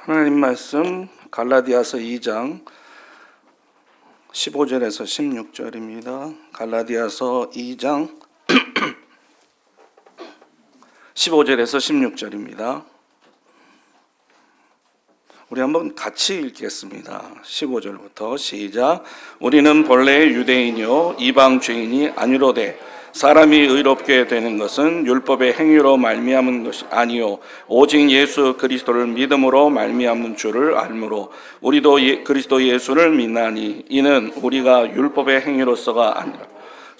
하나님 말씀 갈라디아서 2장 15절에서 16절입니다. 갈라디아서 2장 15절에서 16절입니다. 우리 한번 같이 읽겠습니다. 15절부터 시작. 우리는 본래 유대인이요 이방 죄인이 아니로되 사람이 의롭게 되는 것은 율법의 행위로 말미암은 것이 아니요 오직 예수 그리스도를 믿음으로 말미암는 줄을 알므로 우리도 그리스도 예수를 믿나니 이는 우리가 율법의 행위로서가 아니라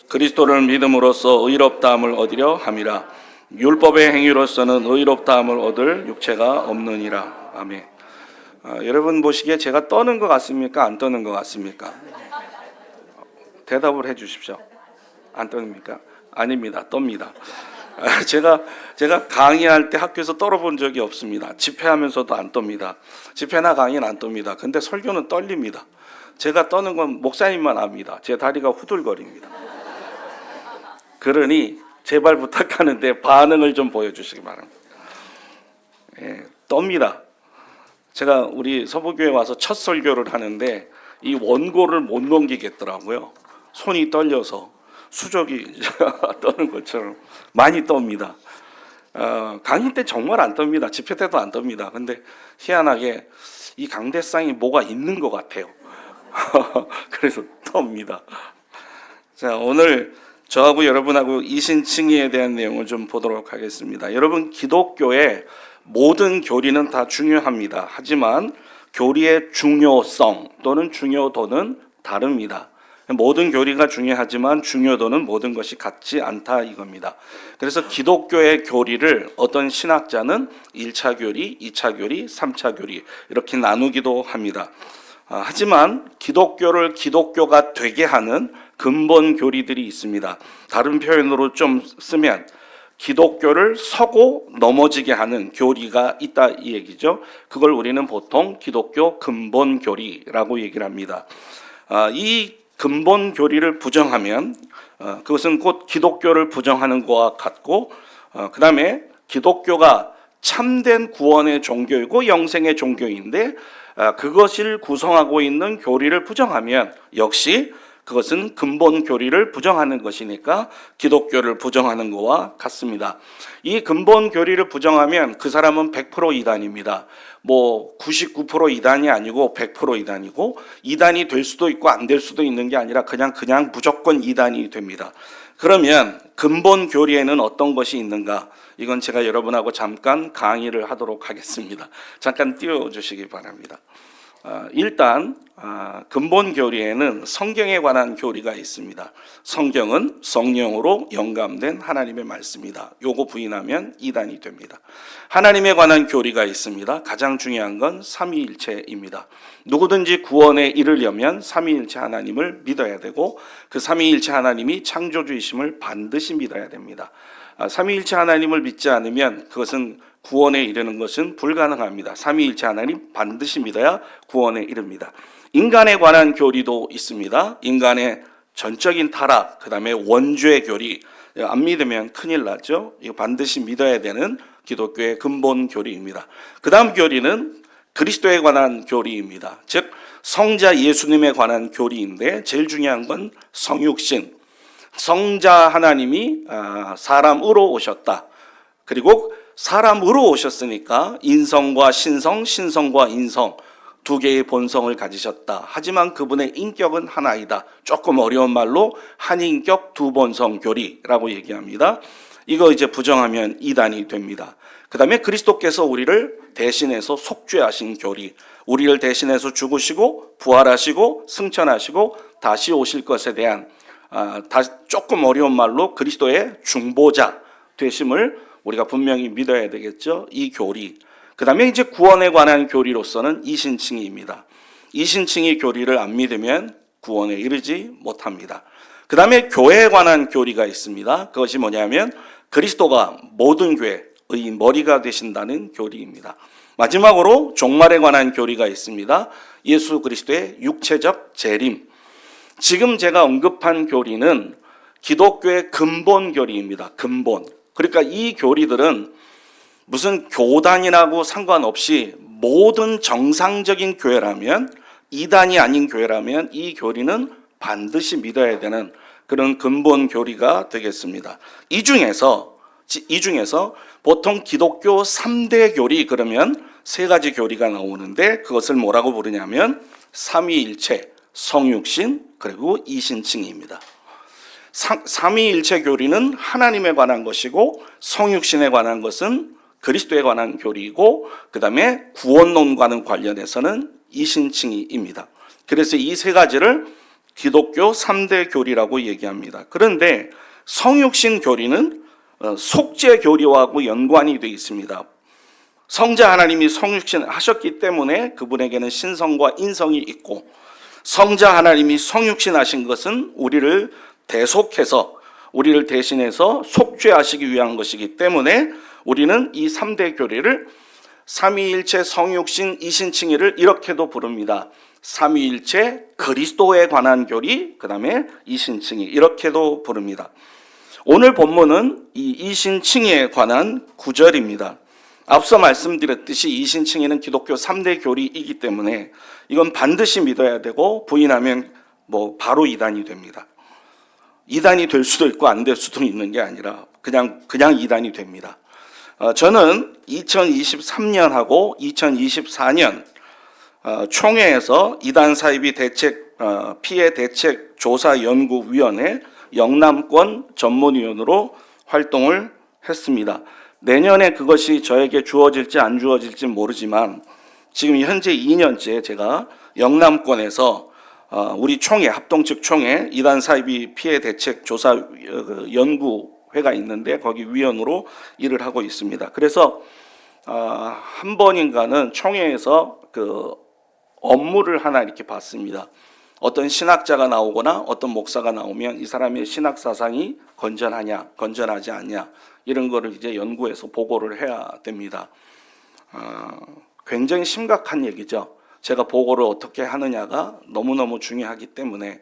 그리스도를 믿음으로써 의롭다함을 얻으려 함이라. 율법의 행위로서는 의롭다함을 얻을 육체가 없느니라. 아멘. 여러분 보시기에 제가 떠는 것 같습니까? 안 떠는 것 같습니까? 대답을 해 주십시오. 안 떠닙니까? 아닙니다. 떱니다. 제가 강의할 때 학교에서 떨어본 적이 없습니다. 집회하면서도 안 떱니다. 집회나 강의는 안 떱니다. 근데 설교는 떨립니다. 제가 떠는 건 목사님만 압니다. 제 다리가 후들거립니다. 그러니 제발 부탁하는데 반응을 좀 보여주시기 바랍니다. 떱니다. 제가 우리 서부교회 와서 첫 설교를 하는데 이 원고를 못 넘기겠더라고요. 손이 떨려서 수족이 떠는 것처럼 많이 떱니다. 강의 때 정말 안 떱니다. 집회 때도 안 떱니다. 근데 희한하게 이 강대상이 뭐가 있는 것 같아요. 그래서 떱니다. 자, 오늘 저하고 여러분하고 이신칭의에 대한 내용을 좀 보도록 하겠습니다. 여러분, 기독교의 모든 교리는 다 중요합니다. 하지만 교리의 중요성 또는 중요도는 다릅니다. 모든 교리가 중요하지만 중요도는 모든 것이 같지 않다 이겁니다. 그래서 기독교의 교리를 어떤 신학자는 1차 교리, 2차 교리, 3차 교리 이렇게 나누기도 합니다. 하지만 기독교를 기독교가 되게 하는 근본 교리들이 있습니다. 다른 표현으로 좀 쓰면 기독교를 서고 넘어지게 하는 교리가 있다 이 얘기죠. 그걸 우리는 보통 기독교 근본 교리라고 얘기를 합니다. 이 근본 교리를 부정하면 그것은 곧 기독교를 부정하는 것과 같고, 그 다음에 기독교가 참된 구원의 종교이고 영생의 종교인데 그것을 구성하고 있는 교리를 부정하면 역시 그것은 근본 교리를 부정하는 것이니까 기독교를 부정하는 것과 같습니다. 이 근본 교리를 부정하면 그 사람은 100% 이단입니다. 99% 이단이 아니고 100% 이단이고, 이단이 될 수도 있고 안 될 수도 있는 게 아니라 그냥 무조건 이단이 됩니다. 그러면 근본 교리에는 어떤 것이 있는가? 이건 제가 여러분하고 잠깐 강의를 하도록 하겠습니다. 잠깐 띄워주시기 바랍니다. 일단 근본 교리에는 성경에 관한 교리가 있습니다. 성경은 성령으로 영감된 하나님의 말씀이다. 요거 부인하면 이단이 됩니다. 하나님에 관한 교리가 있습니다. 가장 중요한 건 삼위일체입니다. 누구든지 구원에 이르려면 삼위일체 하나님을 믿어야 되고 그 삼위일체 하나님이 창조주이심을 반드시 믿어야 됩니다. 삼위일체 하나님을 믿지 않으면 그것은 구원에 이르는 것은 불가능합니다. 삼위일체 하나님 반드시 믿어야 구원에 이릅니다. 인간에 관한 교리도 있습니다. 인간의 전적인 타락, 그 다음에 원죄 교리, 안 믿으면 큰일 나죠. 이거 반드시 믿어야 되는 기독교의 근본 교리입니다. 그 다음 교리는 그리스도에 관한 교리입니다. 즉 성자 예수님에 관한 교리인데 제일 중요한 건 성육신, 성자 하나님이 사람으로 오셨다. 그리고 사람으로 오셨으니까 인성과 신성, 신성과 인성 두 개의 본성을 가지셨다. 하지만 그분의 인격은 하나이다. 조금 어려운 말로 한인격 두본성 교리라고 얘기합니다. 이거 이제 부정하면 이단이 됩니다. 그 다음에 그리스도께서 우리를 대신해서 속죄하신 교리, 우리를 대신해서 죽으시고 부활하시고 승천하시고 다시 오실 것에 대한 조금 어려운 말로 그리스도의 중보자 되심을 우리가 분명히 믿어야 되겠죠. 이 교리. 그 다음에 이제 구원에 관한 교리로서는 이신칭의입니다. 이신칭의 교리를 안 믿으면 구원에 이르지 못합니다. 그 다음에 교회에 관한 교리가 있습니다. 그것이 뭐냐면 그리스도가 모든 교회의 머리가 되신다는 교리입니다. 마지막으로 종말에 관한 교리가 있습니다. 예수 그리스도의 육체적 재림. 지금 제가 언급한 교리는 기독교의 근본 교리입니다. 근본. 그러니까 이 교리들은 무슨 교단이라고 상관없이 모든 정상적인 교회라면, 이단이 아닌 교회라면 이 교리는 반드시 믿어야 되는 그런 근본 교리가 되겠습니다. 이 중에서 보통 기독교 3대 교리 그러면 세 가지 교리가 나오는데, 그것을 뭐라고 부르냐면 삼위일체, 성육신, 그리고 이신칭의입니다. 삼위일체 교리는 하나님에 관한 것이고, 성육신에 관한 것은 그리스도에 관한 교리이고, 그 다음에 구원론과는 관련해서는 이신칭의입니다. 그래서 이 세 가지를 기독교 3대 교리라고 얘기합니다. 그런데 성육신 교리는 속죄 교리하고 연관이 되어 있습니다. 성자 하나님이 성육신 하셨기 때문에 그분에게는 신성과 인성이 있고, 성자 하나님이 성육신 하신 것은 우리를 대속해서, 우리를 대신해서 속죄하시기 위한 것이기 때문에 우리는 이 3대 교리를 삼위일체, 성육신, 이신칭의를 이렇게도 부릅니다. 삼위일체, 그리스도에 관한 교리, 그 다음에 이신칭의, 이렇게도 부릅니다. 오늘 본문은 이 이신칭의에 관한 구절입니다. 앞서 말씀드렸듯이 이신칭의는 기독교 3대 교리이기 때문에 이건 반드시 믿어야 되고, 부인하면 바로 이단이 됩니다. 이단이 될 수도 있고 안 될 수도 있는 게 아니라 그냥 이단이 됩니다. 저는 2023년하고 2024년 총회에서 이단 사이비 피해 대책 조사 연구위원회 영남권 전문위원으로 활동을 했습니다. 내년에 그것이 저에게 주어질지 안 주어질지 모르지만 지금 현재 2년째 제가 영남권에서 우리 총회, 합동측 총회 이단 사이비 피해 대책 조사 연구회가 있는데 거기 위원으로 일을 하고 있습니다. 그래서 한 번인가는 총회에서 그 업무를 하나 이렇게 봤습니다. 어떤 신학자가 나오거나 어떤 목사가 나오면 이 사람의 신학 사상이 건전하냐, 건전하지 않냐, 이런 거를 이제 연구해서 보고를 해야 됩니다. 굉장히 심각한 얘기죠. 제가 보고를 어떻게 하느냐가 너무너무 중요하기 때문에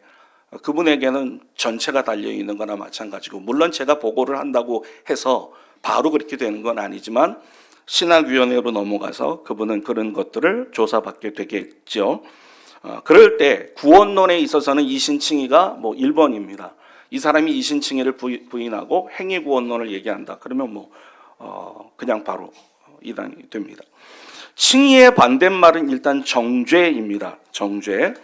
그분에게는 전체가 달려있는 거나 마찬가지고, 물론 제가 보고를 한다고 해서 바로 그렇게 되는 건 아니지만 신학위원회로 넘어가서 그분은 그런 것들을 조사받게 되겠죠. 그럴 때 구원론에 있어서는 이신칭의가 1번입니다. 이 사람이 이신칭의를 부인하고 행위구원론을 얘기한다. 그러면 그냥 바로 이단이 됩니다. 칭의의 반대말은 일단 정죄입니다. 정죄.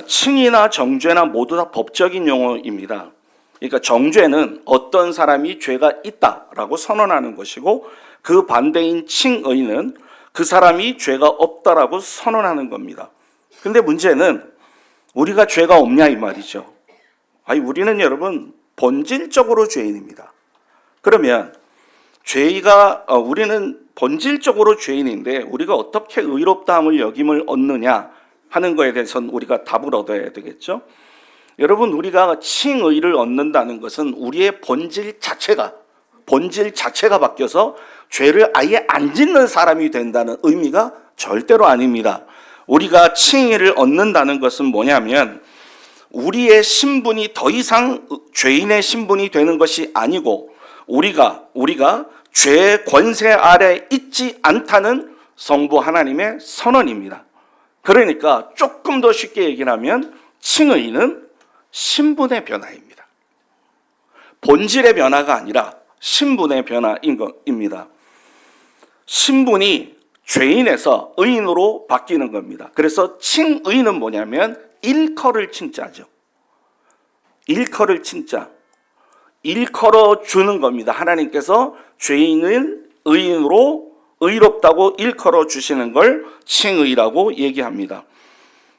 칭의나 정죄나 모두 다 법적인 용어입니다. 그러니까 정죄는 어떤 사람이 죄가 있다라고 선언하는 것이고, 그 반대인 칭의는 그 사람이 죄가 없다라고 선언하는 겁니다. 근데 문제는 우리가 죄가 없냐 이 말이죠. 우리는 여러분 본질적으로 죄인입니다. 그러면 우리는 본질적으로 죄인인데 우리가 어떻게 의롭다함을 여김을 얻느냐 하는 거에 대해서는 우리가 답을 얻어야 되겠죠. 여러분, 우리가 칭의를 얻는다는 것은 우리의 본질 자체가 바뀌어서 죄를 아예 안 짓는 사람이 된다는 의미가 절대로 아닙니다. 우리가 칭의를 얻는다는 것은 뭐냐면 우리의 신분이 더 이상 죄인의 신분이 되는 것이 아니고 우리가 죄의 권세 아래 있지 않다는 성부 하나님의 선언입니다. 그러니까 조금 더 쉽게 얘기를 하면 칭의는 신분의 변화입니다. 본질의 변화가 아니라 신분의 변화인 것입니다. 신분이 죄인에서 의인으로 바뀌는 겁니다. 그래서 칭의는 뭐냐면 일컬을 칭자죠. 일컬을 칭자. 일컬어 주는 겁니다. 하나님께서 죄인을 의인으로 의롭다고 일컬어 주시는 걸 칭의라고 얘기합니다.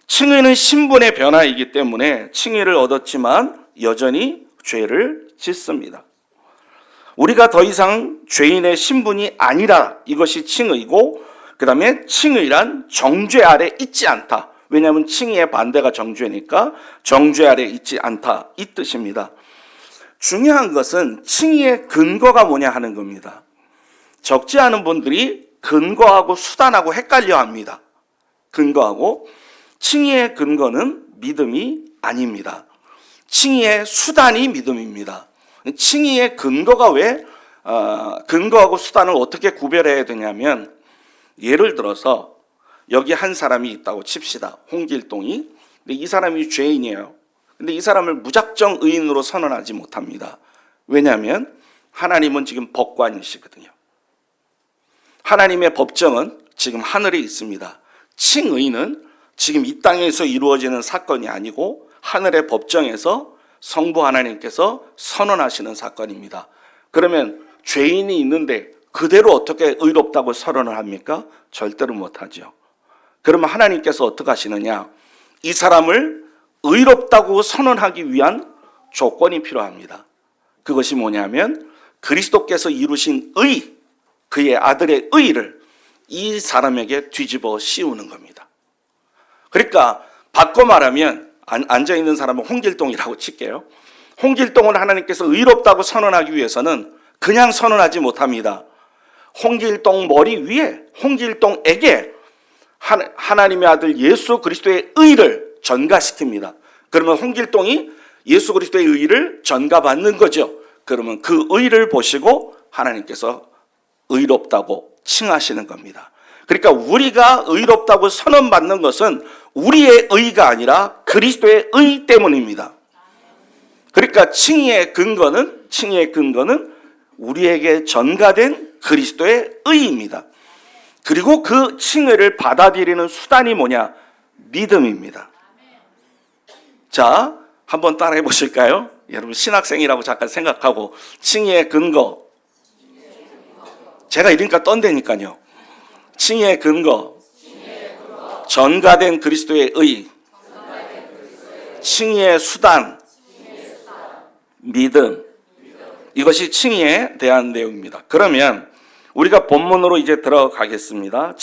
칭의는 신분의 변화이기 때문에 칭의를 얻었지만 여전히 죄를 짓습니다. 우리가 더 이상 죄인의 신분이 아니라 이것이 칭의고, 그 다음에 칭의란 정죄 아래 있지 않다. 왜냐하면 칭의의 반대가 정죄니까 정죄 아래 있지 않다, 이 뜻입니다. 중요한 것은 칭의의 근거가 뭐냐 하는 겁니다. 적지 않은 분들이 근거하고 수단하고 헷갈려 합니다. 근거하고 칭의의 근거는 믿음이 아닙니다. 칭의의 수단이 믿음입니다. 칭의의 근거가 왜 근거하고 수단을 어떻게 구별해야 되냐면, 예를 들어서 여기 한 사람이 있다고 칩시다. 홍길동이. 근데 이 사람이 죄인이에요. 근데 이 사람을 무작정 의인으로 선언하지 못합니다. 왜냐하면 하나님은 지금 법관이시거든요. 하나님의 법정은 지금 하늘에 있습니다. 칭의는 지금 이 땅에서 이루어지는 사건이 아니고 하늘의 법정에서 성부 하나님께서 선언하시는 사건입니다. 그러면 죄인이 있는데 그대로 어떻게 의롭다고 선언을 합니까? 절대로 못하죠. 그러면 하나님께서 어떻게 하시느냐? 이 사람을 의롭다고 선언하기 위한 조건이 필요합니다. 그것이 뭐냐면 그리스도께서 이루신 의, 그의 아들의 의를 이 사람에게 뒤집어 씌우는 겁니다. 그러니까 바꿔 말하면 앉아있는 사람은 홍길동이라고 칠게요. 홍길동을 하나님께서 의롭다고 선언하기 위해서는 그냥 선언하지 못합니다. 홍길동 머리 위에 홍길동에게 하나님의 아들 예수 그리스도의 의를 전가시킵니다. 그러면 홍길동이 예수 그리스도의 의를 전가받는 거죠. 그러면 그 의를 보시고 하나님께서 의롭다고 칭하시는 겁니다. 그러니까 우리가 의롭다고 선언받는 것은 우리의 의가 아니라 그리스도의 의 때문입니다. 그러니까 칭의의 근거는 우리에게 전가된 그리스도의 의입니다. 그리고 그 칭의를 받아들이는 수단이 뭐냐? 믿음입니다. 자, 한번 따라해 보실까요? 여러분 신학생이라고 잠깐 생각하고 칭의의 근거. 제가 이러니까 떤다니까요. 칭의의 근거. 전가된 그리스도의 의. 칭의의 수단. 믿음. 이것이 칭의에 대한 내용입니다. 그러면 우리가 본문으로 이제 들어가겠습니다.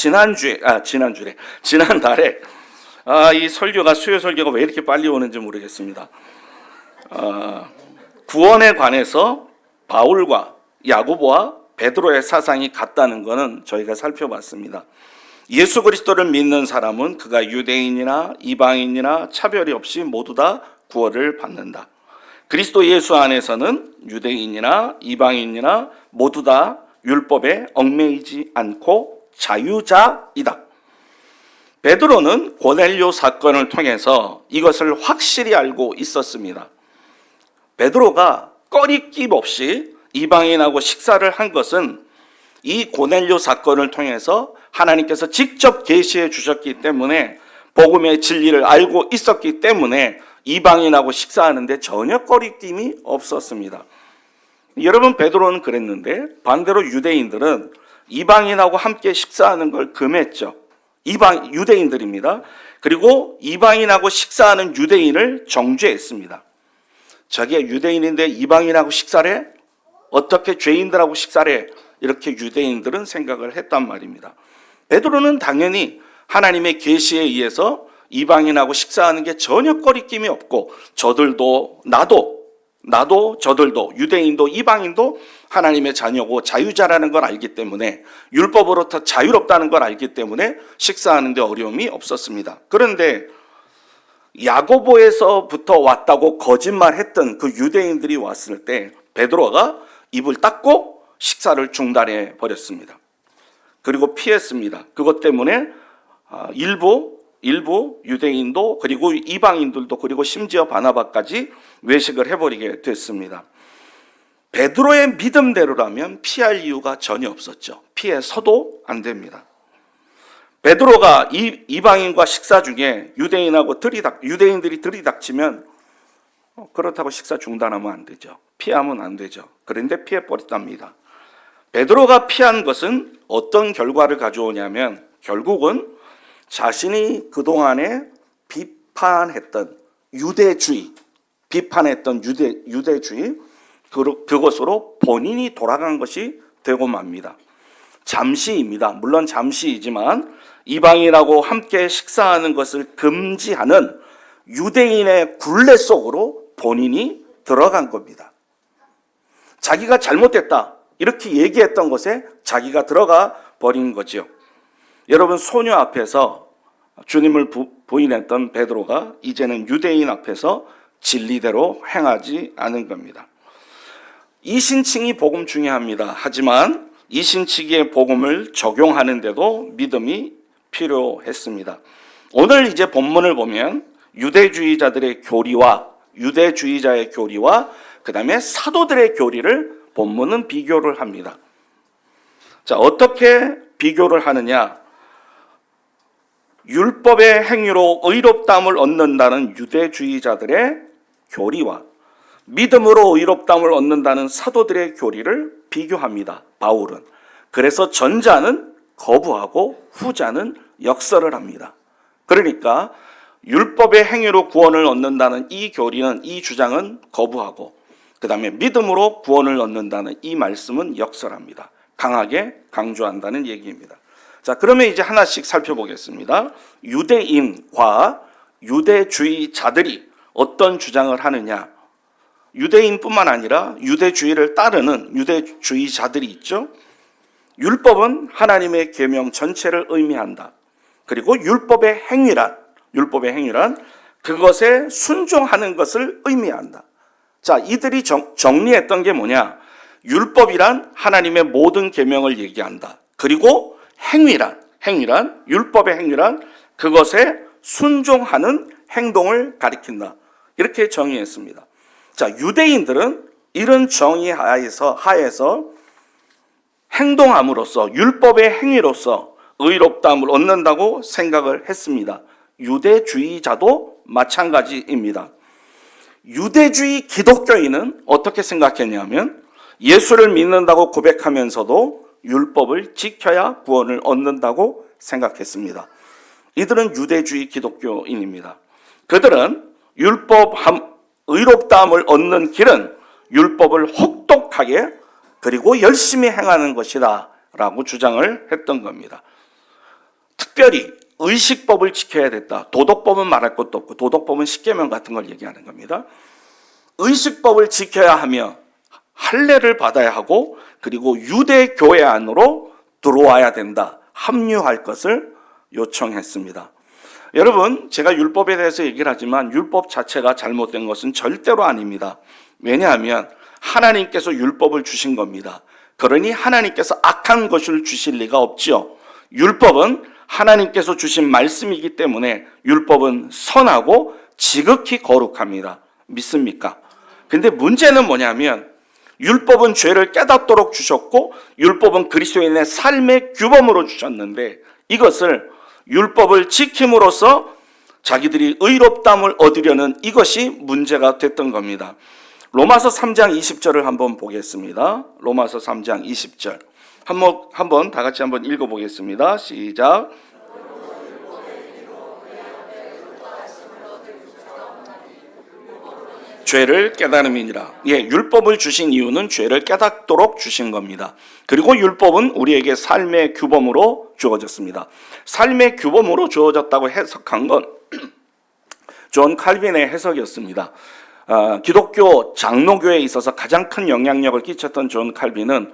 지난달에 이 설교가 수요 설교가 왜 이렇게 빨리 오는지 모르겠습니다. 구원에 관해서 바울과 야고보와 베드로의 사상이 같다는 것은 저희가 살펴봤습니다. 예수 그리스도를 믿는 사람은 그가 유대인이나 이방인이나 차별이 없이 모두 다 구원을 받는다. 그리스도 예수 안에서는 유대인이나 이방인이나 모두 다 율법에 얽매이지 않고 자유자이다. 베드로는 고넬료 사건을 통해서 이것을 확실히 알고 있었습니다. 베드로가 꺼리낌 없이 이방인하고 식사를 한 것은 이 고넬료 사건을 통해서 하나님께서 직접 계시해 주셨기 때문에 복음의 진리를 알고 있었기 때문에 이방인하고 식사하는데 전혀 꺼리낌이 없었습니다. 여러분 베드로는 그랬는데 반대로 유대인들은 이방인하고 함께 식사하는 걸 금했죠. 유대인들입니다. 그리고 이방인하고 식사하는 유대인을 정죄했습니다. 자기가 유대인인데 이방인하고 식사를 해? 어떻게 죄인들하고 식사를 해? 이렇게 유대인들은 생각을 했단 말입니다. 베드로는 당연히 하나님의 계시에 의해서 이방인하고 식사하는 게 전혀 꺼리낌이 없고 저들도 나도 저들도 유대인도 이방인도 하나님의 자녀고 자유자라는 걸 알기 때문에 율법으로부터 자유롭다는 걸 알기 때문에 식사하는 데 어려움이 없었습니다. 그런데 야고보에서부터 왔다고 거짓말했던 그 유대인들이 왔을 때 베드로가 입을 닫고 식사를 중단해 버렸습니다. 그리고 피했습니다. 그것 때문에 일부 유대인도 그리고 이방인들도 그리고 심지어 바나바까지 외식을 해버리게 됐습니다. 베드로의 믿음대로라면 피할 이유가 전혀 없었죠. 피해서도 안 됩니다. 베드로가 이방인과 식사 중에 유대인들이 들이닥치면 그렇다고 식사 중단하면 안 되죠. 피하면 안 되죠. 그런데 피해버렸답니다. 베드로가 피한 것은 어떤 결과를 가져오냐면 결국은 자신이 그동안에 비판했던 유대주의, 그것으로 본인이 돌아간 것이 되고 맙니다. 잠시입니다. 물론 잠시이지만 이방인하고 함께 식사하는 것을 금지하는 유대인의 굴레 속으로 본인이 들어간 겁니다. 자기가 잘못됐다 이렇게 얘기했던 것에 자기가 들어가 버린 거죠. 여러분 소녀 앞에서 주님을 부인했던 베드로가 이제는 유대인 앞에서 진리대로 행하지 않은 겁니다. 이 신칭이 복음 중요합니다. 하지만 이신치기의 복음을 적용하는데도 믿음이 필요했습니다. 오늘 이제 본문을 보면 유대주의자의 교리와 그 다음에 사도들의 교리를 본문은 비교를 합니다. 자, 어떻게 비교를 하느냐? 율법의 행위로 의롭다함을 얻는다는 유대주의자들의 교리와 믿음으로 의롭다함을 얻는다는 사도들의 교리를 비교합니다. 바울은. 그래서 전자는 거부하고 후자는 역설을 합니다. 그러니까 율법의 행위로 구원을 얻는다는 이 교리는, 이 주장은 거부하고, 그 다음에 믿음으로 구원을 얻는다는 이 말씀은 역설합니다. 강하게 강조한다는 얘기입니다. 자, 그러면 이제 하나씩 살펴보겠습니다. 유대인과 유대주의자들이 어떤 주장을 하느냐? 유대인뿐만 아니라 유대주의를 따르는 유대주의자들이 있죠. 율법은 하나님의 계명 전체를 의미한다. 그리고 율법의 행위란 그것에 순종하는 것을 의미한다. 자, 이들이 정리했던 게 뭐냐? 율법이란 하나님의 모든 계명을 얘기한다. 그리고 행위란 율법의 행위란 그것에 순종하는 행동을 가리킨다. 이렇게 정의했습니다. 자, 유대인들은 이런 정의 하에서 행동함으로써 율법의 행위로써 의롭다함을 얻는다고 생각을 했습니다. 유대주의자도 마찬가지입니다. 유대주의 기독교인은 어떻게 생각했냐면 예수를 믿는다고 고백하면서도 율법을 지켜야 구원을 얻는다고 생각했습니다. 이들은 유대주의 기독교인입니다. 그들은 의롭다함을 얻는 길은 율법을 혹독하게 그리고 열심히 행하는 것이다 라고 주장을 했던 겁니다. 특별히 의식법을 지켜야 됐다. 도덕법은 말할 것도 없고 도덕법은 십계명 같은 걸 얘기하는 겁니다. 의식법을 지켜야 하며 할례를 받아야 하고 그리고 유대교회 안으로 들어와야 된다. 합류할 것을 요청했습니다. 여러분, 제가 율법에 대해서 얘기를 하지만 율법 자체가 잘못된 것은 절대로 아닙니다. 왜냐하면 하나님께서 율법을 주신 겁니다. 그러니 하나님께서 악한 것을 주실 리가 없지요. 율법은 하나님께서 주신 말씀이기 때문에 율법은 선하고 지극히 거룩합니다. 믿습니까? 근데 문제는 뭐냐면 율법은 죄를 깨닫도록 주셨고 율법은 그리스도인의 삶의 규범으로 주셨는데 이것을 율법을 지킴으로써 자기들이 의롭다함을 얻으려는 이것이 문제가 됐던 겁니다. 로마서 3장 20절을 한번 보겠습니다. 로마서 3장 20절. 한번 다 같이 한번 읽어보겠습니다. 시작. 죄를 깨달음이니라. 율법을 주신 이유는 죄를 깨닫도록 주신 겁니다. 그리고 율법은 우리에게 삶의 규범으로 주어졌습니다. 삶의 규범으로 주어졌다고 해석한 건 존 칼빈의 해석이었습니다. 기독교 장로교에 있어서 가장 큰 영향력을 끼쳤던 존 칼빈은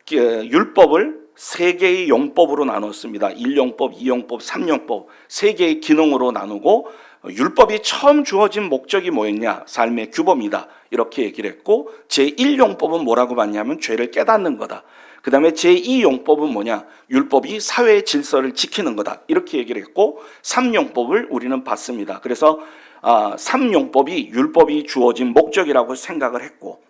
율법을 세 개의 용법으로 나눴습니다. 1용법, 2용법, 3용법 세 개의 기능으로 나누고 율법이 처음 주어진 목적이 뭐였냐? 삶의 규범이다. 이렇게 얘기를 했고 제1용법은 뭐라고 봤냐면 죄를 깨닫는 거다. 그 다음에 제2용법은 뭐냐? 율법이 사회의 질서를 지키는 거다. 이렇게 얘기를 했고 3용법을 우리는 봤습니다. 그래서 3용법이 율법이 주어진 목적이라고 생각을 했고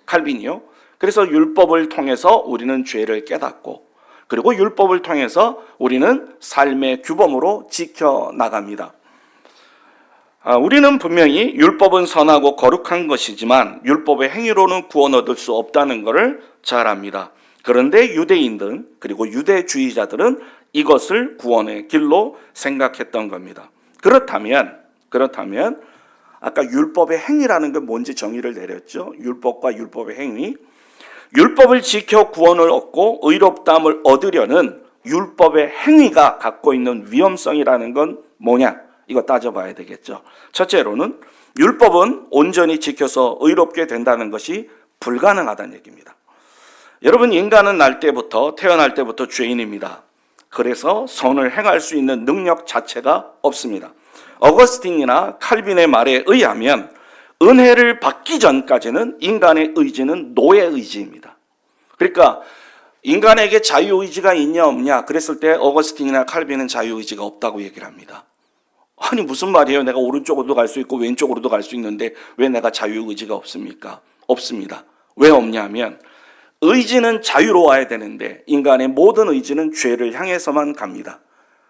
칼빈이요. 그래서 율법을 통해서 우리는 죄를 깨닫고 그리고 율법을 통해서 우리는 삶의 규범으로 지켜나갑니다. 우리는 분명히 율법은 선하고 거룩한 것이지만 율법의 행위로는 구원 얻을 수 없다는 것을 잘 압니다. 그런데 유대인들은 그리고 유대주의자들은 이것을 구원의 길로 생각했던 겁니다. 그렇다면 아까 율법의 행위라는 건 뭔지 정의를 내렸죠. 율법과 율법의 행위. 율법을 지켜 구원을 얻고 의롭다함을 얻으려는 율법의 행위가 갖고 있는 위험성이라는 건 뭐냐? 이거 따져봐야 되겠죠. 첫째로는 율법은 온전히 지켜서 의롭게 된다는 것이 불가능하다는 얘기입니다. 여러분, 인간은 태어날 때부터 죄인입니다. 그래서 선을 행할 수 있는 능력 자체가 없습니다. 어거스틴이나 칼빈의 말에 의하면 은혜를 받기 전까지는 인간의 의지는 노예 의지입니다. 그러니까 인간에게 자유의지가 있냐 없냐 그랬을 때 어거스틴이나 칼빈은 자유의지가 없다고 얘기를 합니다. 아니 무슨 말이에요? 내가 오른쪽으로도 갈 수 있고 왼쪽으로도 갈 수 있는데 왜 내가 자유의지가 없습니까? 없습니다. 왜 없냐면 의지는 자유로워야 되는데 인간의 모든 의지는 죄를 향해서만 갑니다.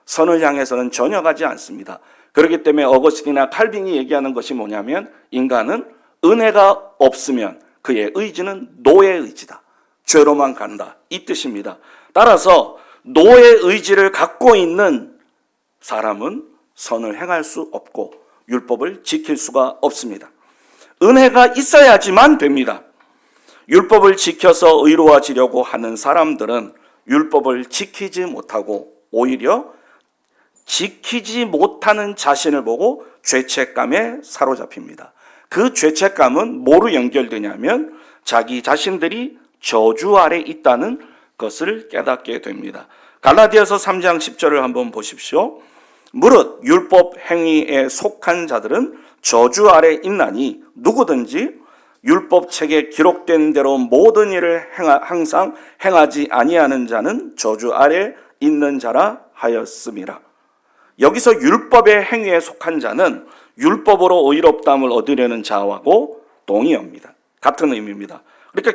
선을 향해서는 전혀 가지 않습니다. 그렇기 때문에 어거스틴이나 칼빈이 얘기하는 것이 뭐냐면 인간은 은혜가 없으면 그의 의지는 노예의 의지다. 죄로만 간다. 이 뜻입니다. 따라서 노예의 의지를 갖고 있는 사람은 선을 행할 수 없고 율법을 지킬 수가 없습니다. 은혜가 있어야지만 됩니다. 율법을 지켜서 의로워지려고 하는 사람들은 율법을 지키지 못하고 오히려 지키지 못하는 자신을 보고 죄책감에 사로잡힙니다. 그 죄책감은 뭐로 연결되냐면 자기 자신들이 저주 아래 있다는 것을 깨닫게 됩니다. 갈라디아서 3장 10절을 한번 보십시오. 무릇 율법 행위에 속한 자들은 저주 아래 있나니 누구든지 율법 책에 기록된 대로 모든 일을 항상 행하지 아니하는 자는 저주 아래 있는 자라 하였음이라. 여기서 율법의 행위에 속한 자는 율법으로 의롭다함을 얻으려는 자하고 동의합니다. 같은 의미입니다. 그러니까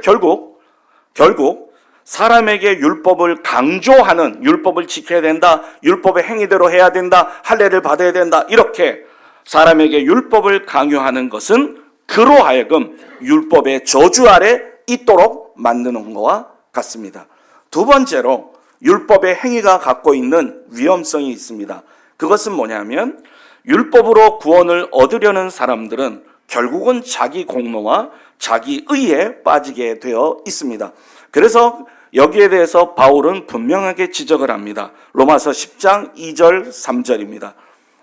결국 사람에게 율법을 강조하는, 율법을 지켜야 된다, 율법의 행위대로 해야 된다, 할례를 받아야 된다, 이렇게 사람에게 율법을 강요하는 것은 그로 하여금 율법의 저주 아래 있도록 만드는 것과 같습니다. 두 번째로 율법의 행위가 갖고 있는 위험성이 있습니다. 그것은 뭐냐면 율법으로 구원을 얻으려는 사람들은 결국은 자기 공로와 자기 의에 빠지게 되어 있습니다. 그래서 여기에 대해서 바울은 분명하게 지적을 합니다. 로마서 10장 2절 3절입니다.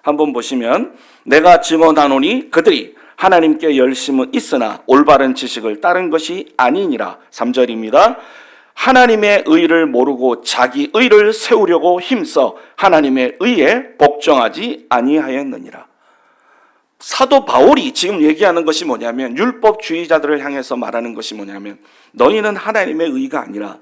한번 보시면 내가 증언하노니 그들이 하나님께 열심은 있으나 올바른 지식을 따른 것이 아니니라. 3절입니다. 하나님의 의를 모르고 자기 의를 세우려고 힘써 하나님의 의에 복종하지 아니하였느니라. 사도 바울이 지금 얘기하는 것이 뭐냐면 율법주의자들을 향해서 말하는 것이 뭐냐면 너희는 하나님의 의가 아니라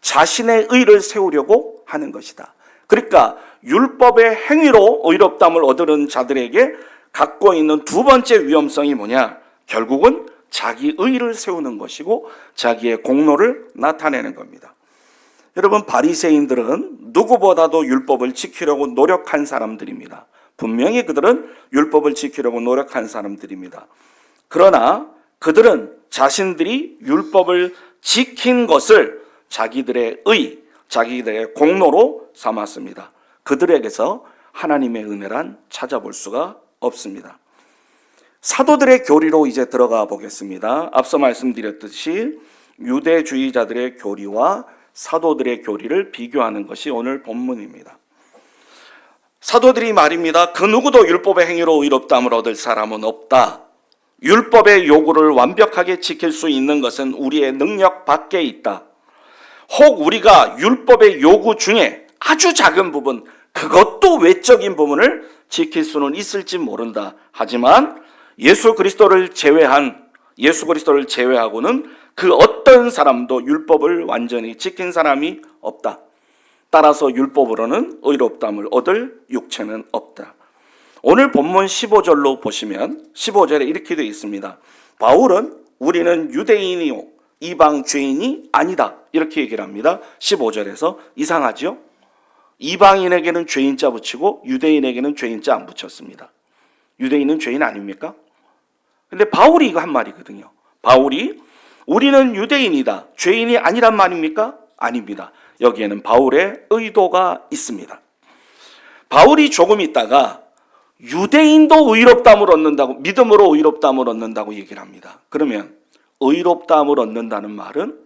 자신의 의를 세우려고 하는 것이다. 그러니까 율법의 행위로 의롭다함을 얻으는 자들에게 갖고 있는 두 번째 위험성이 뭐냐? 결국은 자기 의를 세우는 것이고 자기의 공로를 나타내는 겁니다. 여러분, 바리새인들은 누구보다도 율법을 지키려고 노력한 사람들입니다. 분명히 그들은 율법을 지키려고 노력한 사람들입니다. 그러나 그들은 자신들이 율법을 지킨 것을 자기들의 의, 자기들의 공로로 삼았습니다. 그들에게서 하나님의 은혜란 찾아볼 수가 없습니다. 사도들의 교리로 이제 들어가 보겠습니다. 앞서 말씀드렸듯이 유대주의자들의 교리와 사도들의 교리를 비교하는 것이 오늘 본문입니다. 사도들이 말입니다. 그 누구도 율법의 행위로 의롭다함을 얻을 사람은 없다. 율법의 요구를 완벽하게 지킬 수 있는 것은 우리의 능력 밖에 있다. 혹 우리가 율법의 요구 중에 아주 작은 부분, 그것도 외적인 부분을 지킬 수는 있을지 모른다. 하지만 예수 그리스도를 제외하고는 그 어떤 사람도 율법을 완전히 지킨 사람이 없다. 따라서 율법으로는 의롭다함을 얻을 육체는 없다. 오늘 본문 15절로 보시면 15절에 이렇게 되어 있습니다. 바울은 우리는 유대인이요 이방 죄인이 아니다. 이렇게 얘기를 합니다. 15절에서 이상하죠? 이방인에게는 죄인자 붙이고 유대인에게는 죄인자 안 붙였습니다. 유대인은 죄인 아닙니까? 근데 바울이 이거 한 말이거든요. 바울이 우리는 유대인이다. 죄인이 아니란 말입니까? 아닙니다. 여기에는 바울의 의도가 있습니다. 바울이 조금 있다가 유대인도 의롭다함을 얻는다고, 믿음으로 의롭다함을 얻는다고 얘기를 합니다. 그러면 의롭다함을 얻는다는 말은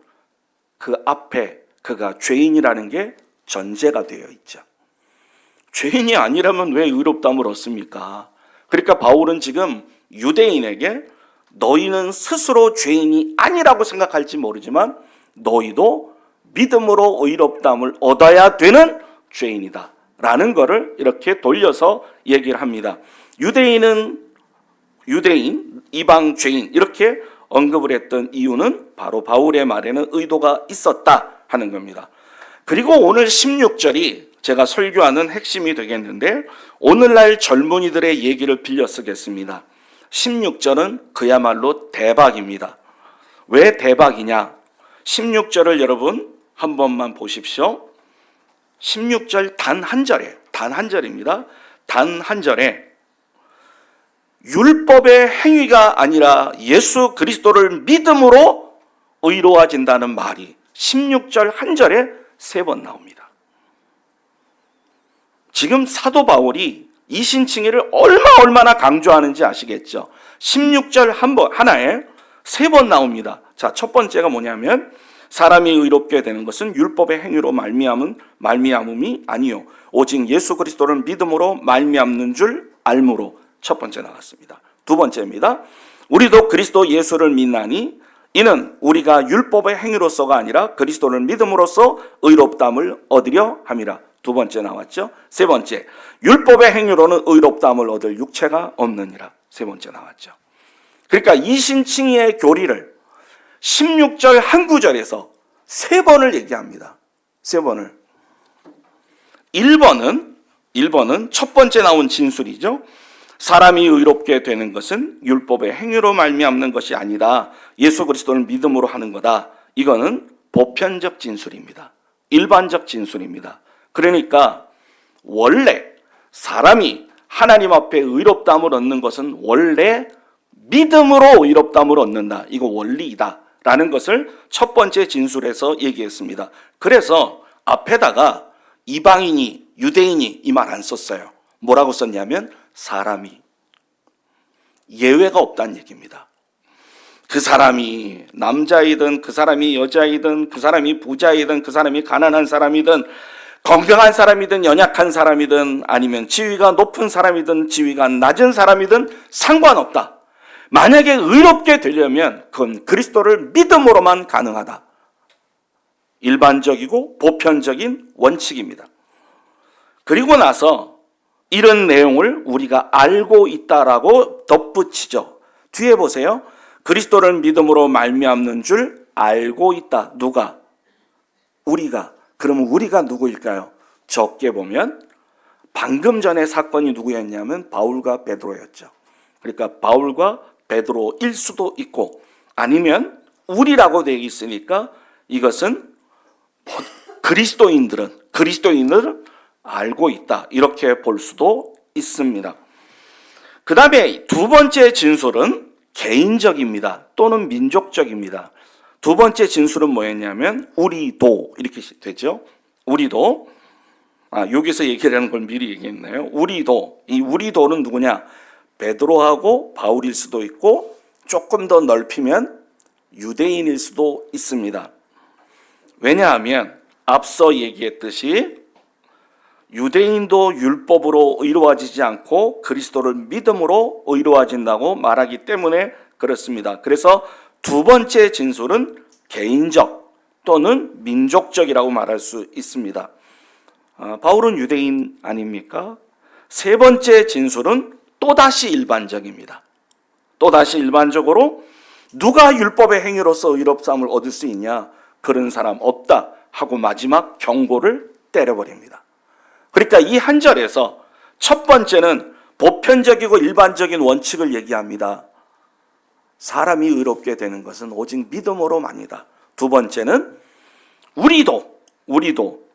그 앞에 그가 죄인이라는 게 전제가 되어 있죠. 죄인이 아니라면 왜 의롭다함을 얻습니까? 그러니까 바울은 지금 유대인에게 너희는 스스로 죄인이 아니라고 생각할지 모르지만 너희도 믿음으로 의롭다함을 얻어야 되는 죄인이다 라는 것을 이렇게 돌려서 얘기를 합니다. 유대인, 이방 죄인 이렇게 언급을 했던 이유는 바로 바울의 말에는 의도가 있었다 하는 겁니다. 그리고 오늘 16절이 제가 설교하는 핵심이 되겠는데 오늘날 젊은이들의 얘기를 빌려 쓰겠습니다. 16절은 그야말로 대박입니다. 왜 대박이냐? 16절을 여러분 한 번만 보십시오. 16절 단 한 절입니다. 단 한 절에 율법의 행위가 아니라 예수 그리스도를 믿음으로 의로워진다는 말이 16절 한 절에 3번 나옵니다. 지금 사도 바울이 이신칭의를 얼마나 강조하는지 아시겠죠? 16절 하나에 3번 나옵니다. 자, 첫 번째가 뭐냐면 사람이 의롭게 되는 것은 율법의 행위로 말미암음이 아니요 오직 예수 그리스도를 믿음으로 말미암는 줄 알므로. 첫 번째 나왔습니다. 두 번째입니다. 우리도 그리스도 예수를 믿나니 이는 우리가 율법의 행위로서가 아니라 그리스도를 믿음으로써 의롭다함을 얻으려 함이라. 두 번째 나왔죠. 세 번째, 율법의 행위로는 의롭다함을 얻을 육체가 없느니라. 세 번째 나왔죠. 그러니까 이신칭의의 교리를 16절 한 구절에서 3번을 얘기합니다. 3번을. 1번은 첫 번째 나온 진술이죠. 사람이 의롭게 되는 것은 율법의 행위로 말미암는 것이 아니라 예수 그리스도를 믿음으로 하는 거다. 이거는 보편적 진술입니다. 일반적 진술입니다. 그러니까 원래 사람이 하나님 앞에 의롭다함을 얻는 것은 원래 믿음으로 의롭다함을 얻는다. 이거 원리이다. 라는 것을 첫 번째 진술에서 얘기했습니다. 그래서 앞에다가 이방인이, 유대인이 이 말 안 썼어요. 뭐라고 썼냐면 사람이. 예외가 없다는 얘기입니다. 그 사람이 남자이든 그 사람이 여자이든 그 사람이 부자이든 그 사람이 가난한 사람이든 건강한 사람이든 연약한 사람이든 아니면 지위가 높은 사람이든 지위가 낮은 사람이든 상관없다. 만약에 의롭게 되려면 그건 그리스도를 믿음으로만 가능하다. 일반적이고 보편적인 원칙입니다. 그리고 나서 이런 내용을 우리가 알고 있다라고 덧붙이죠. 뒤에 보세요. 그리스도를 믿음으로 말미암는 줄 알고 있다. 누가? 우리가. 그러면 우리가 누구일까요? 적게 보면 방금 전에 사건이 누구였냐면 바울과 베드로였죠. 그러니까 바울과 베드로일 수도 있고 아니면 우리라고 되어 있으니까 이것은 그리스도인들을 알고 있다. 이렇게 볼 수도 있습니다. 그 다음에 두 번째 진술은 개인적입니다. 또는 민족적입니다. 두 번째 진술은 뭐였냐면 우리도 이렇게 되죠. 우리도 여기서 얘기하는 걸 미리 얘기했네요. 우리도. 이 우리도는 누구냐? 베드로하고 바울일 수도 있고 조금 더 넓히면 유대인일 수도 있습니다. 왜냐하면 앞서 얘기했듯이 유대인도 율법으로 의로워지지 않고 그리스도를 믿음으로 의로워진다고 말하기 때문에 그렇습니다. 그래서 두 번째 진술은 개인적 또는 민족적이라고 말할 수 있습니다. 바울은 유대인 아닙니까? 세 번째 진술은 또다시 일반적입니다. 또다시 일반적으로 누가 율법의 행위로서 의롭사함을 얻을 수 있냐? 그런 사람 없다 하고 마지막 경고를 때려버립니다. 그러니까 이 한 절에서 첫 번째는 보편적이고 일반적인 원칙을 얘기합니다. 사람이 의롭게 되는 것은 오직 믿음으로만이다. 두 번째는 우리도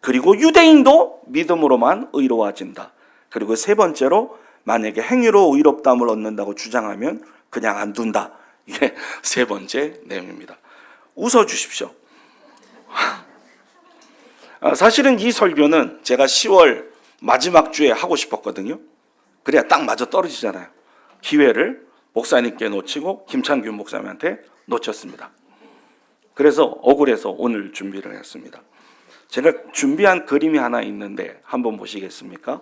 그리고 유대인도 믿음으로만 의로워진다. 그리고 세 번째로 만약에 행위로 의롭다함을 얻는다고 주장하면 그냥 안 둔다. 이게 세 번째 내용입니다. 웃어주십시오. 사실은 이 설교는 제가 10월 마지막 주에 하고 싶었거든요. 그래야 딱 맞아 떨어지잖아요. 기회를 목사님께 놓치고 김창균 목사님한테 놓쳤습니다. 그래서 억울해서 오늘 준비를 했습니다. 제가 준비한 그림이 하나 있는데 한번 보시겠습니까?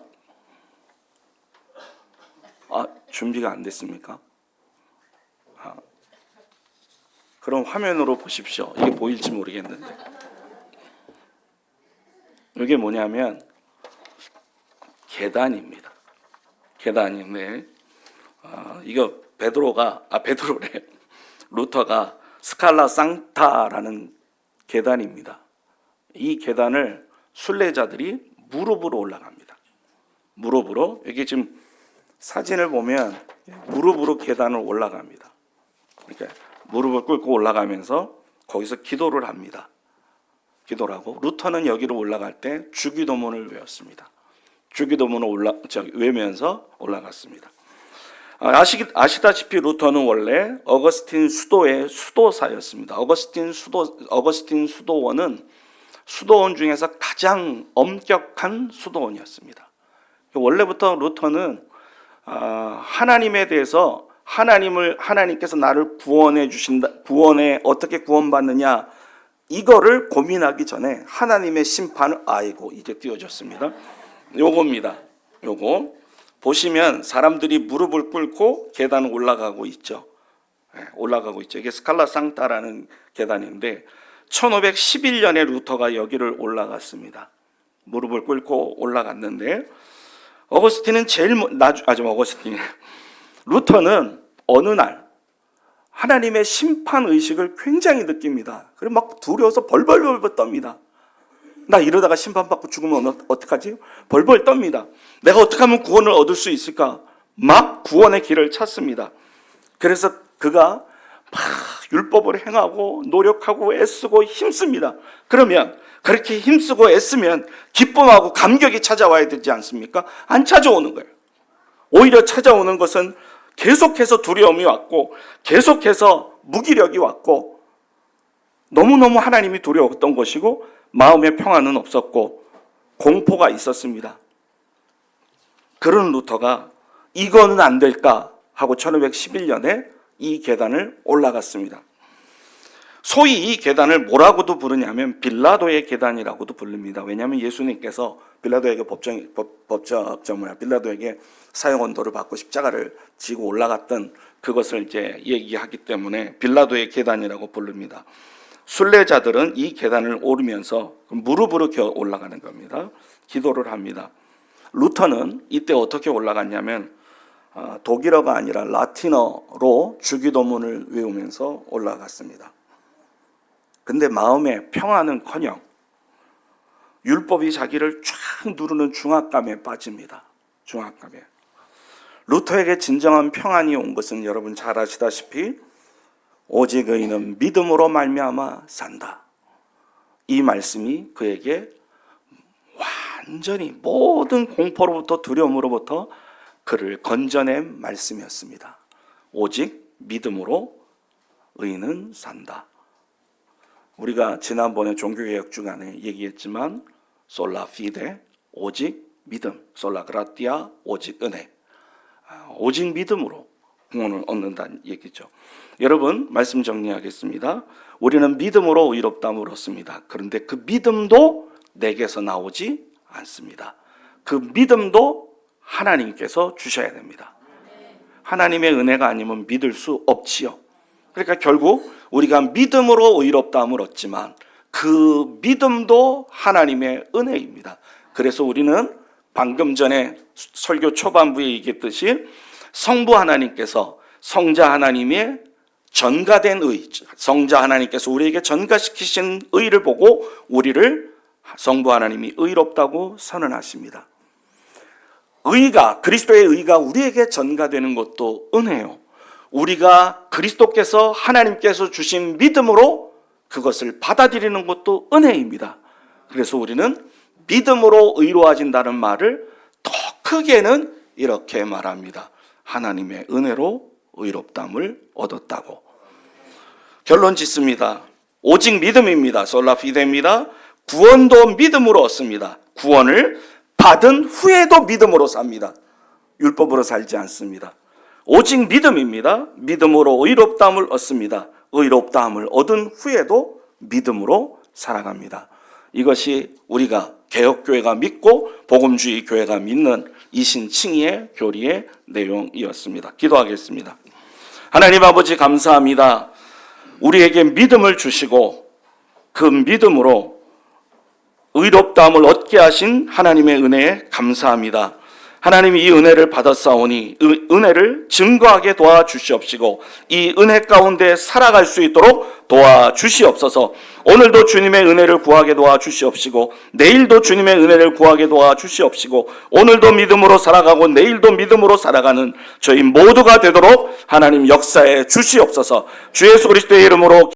준비가 안 됐습니까? 그럼 화면으로 보십시오. 이게 보일지 모르겠는데. 이게 뭐냐면 계단입니다. 계단인데 이거 베드로래. 루터가 스칼라 상타라는 계단입니다. 이 계단을 순례자들이 무릎으로 올라갑니다. 무릎으로, 여기 지금 사진을 보면 무릎으로 계단을 올라갑니다. 그러니까 무릎을 꿇고 올라가면서 거기서 기도를 합니다. 기도를 하고, 루터는 여기로 올라갈 때 주기도문을 외웠습니다. 주기도문을 외우면서 올라갔습니다. 아시다시피 루터는 원래 어거스틴 수도의 수도사였습니다. 어거스틴 수도원은 수도원 중에서 가장 엄격한 수도원이었습니다. 원래부터 루터는 하나님에 대해서 하나님께서 나를 구원해 주신다, 어떻게 구원받느냐, 이거를 고민하기 전에 하나님의 심판을 이제 띄워졌습니다. 요겁니다. 요거 보시면 사람들이 무릎을 꿇고 계단을 올라가고 있죠. 올라가고 있죠. 이게 스칼라 상타라는 계단인데 1511년에 루터가 여기를 올라갔습니다. 무릎을 꿇고 올라갔는데 루터는 어느 날 하나님의 심판 의식을 굉장히 느낍니다. 그리고 막 두려워서 벌벌 떱니다. 나 이러다가 심판받고 죽으면 어떡하지? 벌벌 떱니다. 내가 어떻게 하면 구원을 얻을 수 있을까? 막 구원의 길을 찾습니다. 그래서 그가 막 율법을 행하고 노력하고 애쓰고 힘씁니다. 그러면 그렇게 힘쓰고 애쓰면 기쁨하고 감격이 찾아와야 되지 않습니까? 안 찾아오는 거예요. 오히려 찾아오는 것은 계속해서 두려움이 왔고, 계속해서 무기력이 왔고, 너무너무 하나님이 두려웠던 것이고, 마음의 평안은 없었고, 공포가 있었습니다. 그런 루터가 이거는 안 될까 하고 1511년에 이 계단을 올라갔습니다. 소위 이 계단을 뭐라고도 부르냐면 빌라도의 계단이라고도 부릅니다. 왜냐하면 예수님께서 빌라도에게 빌라도에게 사형 언도를 받고 십자가를 지고 올라갔던 그것을 이제 얘기하기 때문에 빌라도의 계단이라고 부릅니다. 순례자들은 이 계단을 오르면서 무릎으로 올라가는 겁니다. 기도를 합니다. 루터는 이때 어떻게 올라갔냐면 독일어가 아니라 라틴어로 주기도문을 외우면서 올라갔습니다. 근데 마음의 평안은커녕 율법이 자기를 쫙 누르는 중압감에 빠집니다. 중압감에. 루터에게 진정한 평안이 온 것은 여러분 잘 아시다시피 오직 의인은 믿음으로 말미암아 산다. 이 말씀이 그에게 완전히 모든 공포로부터 두려움으로부터 그를 건져낸 말씀이었습니다. 오직 믿음으로 의인은 산다. 우리가 지난번에 종교개혁 주간에 얘기했지만 솔라 피데, 오직 믿음, 솔라 그라티아, 오직 은혜, 오직 믿음으로 구원을 얻는다는 얘기죠. 여러분, 말씀 정리하겠습니다. 우리는 믿음으로 의롭다함을 얻습니다. 그런데 그 믿음도 내게서 나오지 않습니다. 그 믿음도 하나님께서 주셔야 됩니다. 하나님의 은혜가 아니면 믿을 수 없지요. 그러니까 결국 우리가 믿음으로 의롭다함을 얻지만 그 믿음도 하나님의 은혜입니다. 그래서 우리는 방금 전에 설교 초반부에 얘기했듯이 성부 하나님께서 성자 하나님의 전가된 의, 성자 하나님께서 우리에게 전가시키신 의를 보고 우리를 성부 하나님이 의롭다고 선언하십니다. 의가, 그리스도의 의가 우리에게 전가되는 것도 은혜요. 우리가 그리스도께서 하나님께서 주신 믿음으로 그것을 받아들이는 것도 은혜입니다. 그래서 우리는 믿음으로 의로워진다는 말을 더 크게는 이렇게 말합니다. 하나님의 은혜로 의롭다함을 얻었다고. 결론 짓습니다. 오직 믿음입니다. 솔라 피데입니다. 구원도 믿음으로 얻습니다. 구원을 받은 후에도 믿음으로 삽니다. 율법으로 살지 않습니다. 오직 믿음입니다. 믿음으로 의롭다함을 얻습니다. 의롭다함을 얻은 후에도 믿음으로 살아갑니다. 이것이 우리가 개혁교회가 믿고 복음주의 교회가 믿는 이신칭의의 교리의 내용이었습니다. 기도하겠습니다. 하나님 아버지 감사합니다. 우리에게 믿음을 주시고 그 믿음으로 의롭다함을 얻게 하신 하나님의 은혜에 감사합니다. 하나님이 이 은혜를 받았사오니 은혜를 증거하게 도와주시옵시고 이 은혜 가운데 살아갈 수 있도록 도와주시옵소서. 오늘도 주님의 은혜를 구하게 도와주시옵시고 내일도 주님의 은혜를 구하게 도와주시옵시고 오늘도 믿음으로 살아가고 내일도 믿음으로 살아가는 저희 모두가 되도록 하나님 역사해 주시옵소서. 주 예수 그리스도의 이름으로